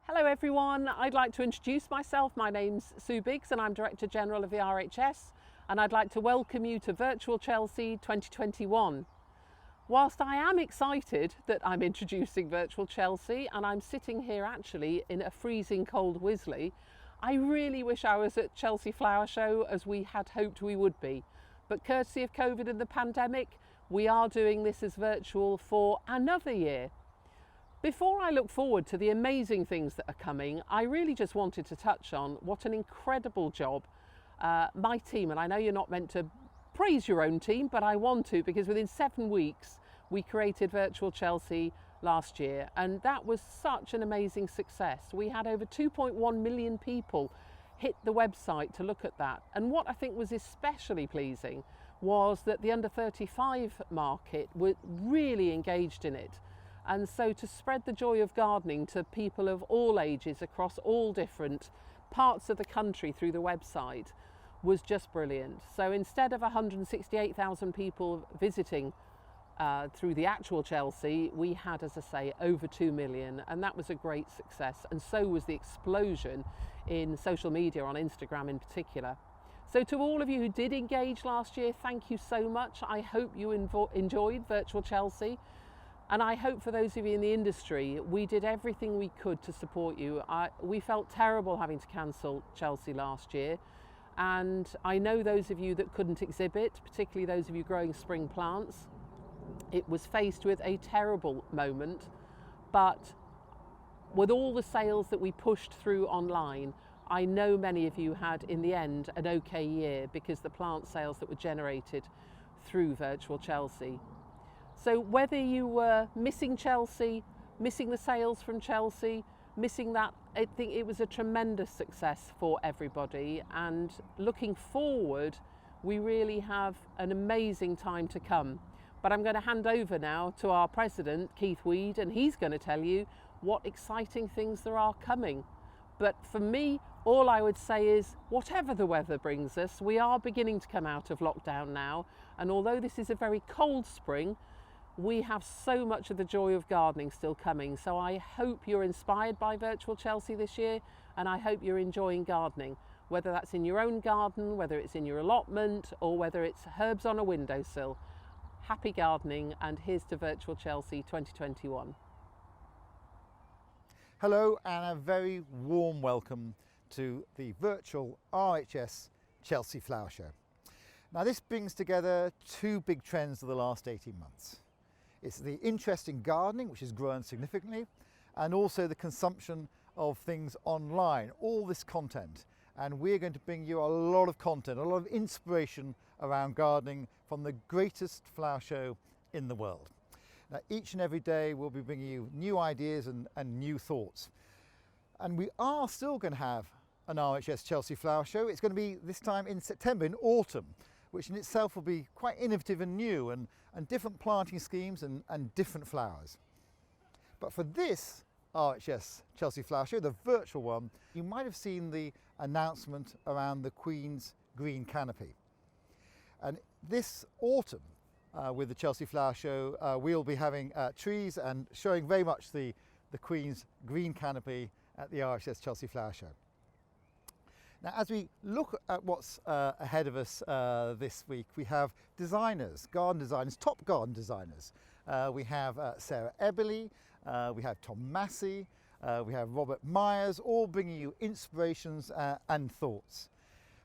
Hello everyone, I'd like to introduce myself. My name's Sue Biggs and I'm Director General of the RHS, and I'd like to welcome you to Virtual Chelsea 2021. Whilst I am excited that I'm introducing Virtual Chelsea and I'm sitting here actually in a freezing cold Wisley, I really wish I was at Chelsea Flower Show as we had hoped we would be. But courtesy of COVID and the pandemic, we are doing this as virtual for another year. Before I look forward to the amazing things that are coming, I really just wanted to touch on what an incredible job my team, and I know you're not meant to praise your own team, but I want to, because within 7 weeks we created Virtual Chelsea last year, and that was such an amazing success. We had over 2.1 million people hit the website to look at that, and what I think was especially pleasing was that the under 35 market were really engaged in it. And so to spread the joy of gardening to people of all ages across all different parts of the country through the website was just brilliant. So instead of 168,000 people visiting through the actual Chelsea, we had, as I say, over 2 million, and that was a great success. And so was the explosion in social media, on Instagram in particular. So to all of you who did engage last year, thank you so much. I hope you enjoyed Virtual Chelsea. And I hope for those of you in the industry, we did everything we could to support you. We felt terrible having to cancel Chelsea last year. And I know those of you that couldn't exhibit, particularly those of you growing spring plants, it was faced with a terrible moment. But with all the sales that we pushed through online, I know many of you had, in the end, an okay year because the plant sales that were generated through Virtual Chelsea. So whether you were missing Chelsea, missing the sales from Chelsea, missing that, I think it was a tremendous success for everybody. And looking forward, we really have an amazing time to come. But I'm going to hand over now to our president, Keith Weed, and he's going to tell you what exciting things there are coming. But for me, all I would say is, whatever the weather brings us, we are beginning to come out of lockdown now. And although this is a very cold spring, we have so much of the joy of gardening still coming. So I hope you're inspired by Virtual Chelsea this year, and I hope you're enjoying gardening, whether that's in your own garden, whether it's in your allotment, or whether it's herbs on a windowsill. Happy gardening, and here's to Virtual Chelsea 2021. Hello, and a very warm welcome to the virtual RHS Chelsea Flower Show. Now, this brings together two big trends of the last 18 months. It's the interest in gardening, which has grown significantly, and also the consumption of things online, all this content. And we're going to bring you a lot of content, a lot of inspiration around gardening from the greatest flower show in the world. Now, each and every day we'll be bringing you new ideas and new thoughts. And we are still going to have an RHS Chelsea Flower Show. It's going to be this time in September, in autumn, which in itself will be quite innovative and new, and different planting schemes and different flowers. But for this RHS Chelsea Flower Show, the virtual one, you might have seen the announcement around the Queen's green canopy. And this autumn, with the Chelsea Flower Show, we'll be having trees and showing very much the Queen's green canopy at the RHS Chelsea Flower Show. Now, as we look at what's ahead of us this week, we have designers, garden designers, top garden designers. We have Sarah Eberly, we have Tom Massey, we have Robert Myers, all bringing you inspirations and thoughts.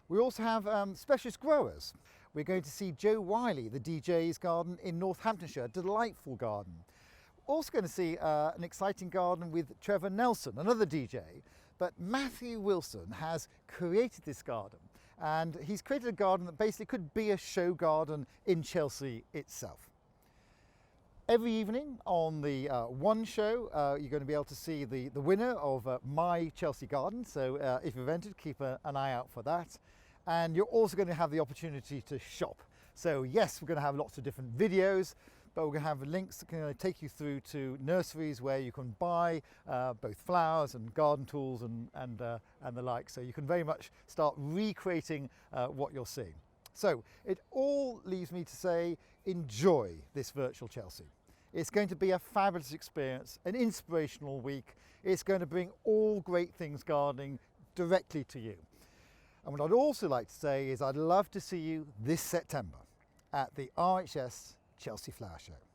We also have specialist growers. We're going to see Joe Wiley, the DJ's garden in Northamptonshire, a delightful garden. Also going to see an exciting garden with Trevor Nelson, another DJ. But Matthew Wilson has created this garden, and he's created a garden that basically could be a show garden in Chelsea itself. Every evening on the One Show, you're going to be able to see the winner of My Chelsea Garden. So if you've entered, keep an eye out for that. And you're also going to have the opportunity to shop. So yes, we're going to have lots of different videos, but we're going to have links that can take you through to nurseries where you can buy both flowers and garden tools and the like. So you can very much start recreating what you're seeing. So it all leaves me to say, enjoy this virtual Chelsea. It's going to be a fabulous experience, an inspirational week. It's going to bring all great things gardening directly to you. And what I'd also like to say is I'd love to see you this September at the RHS Chelsea Flower Show.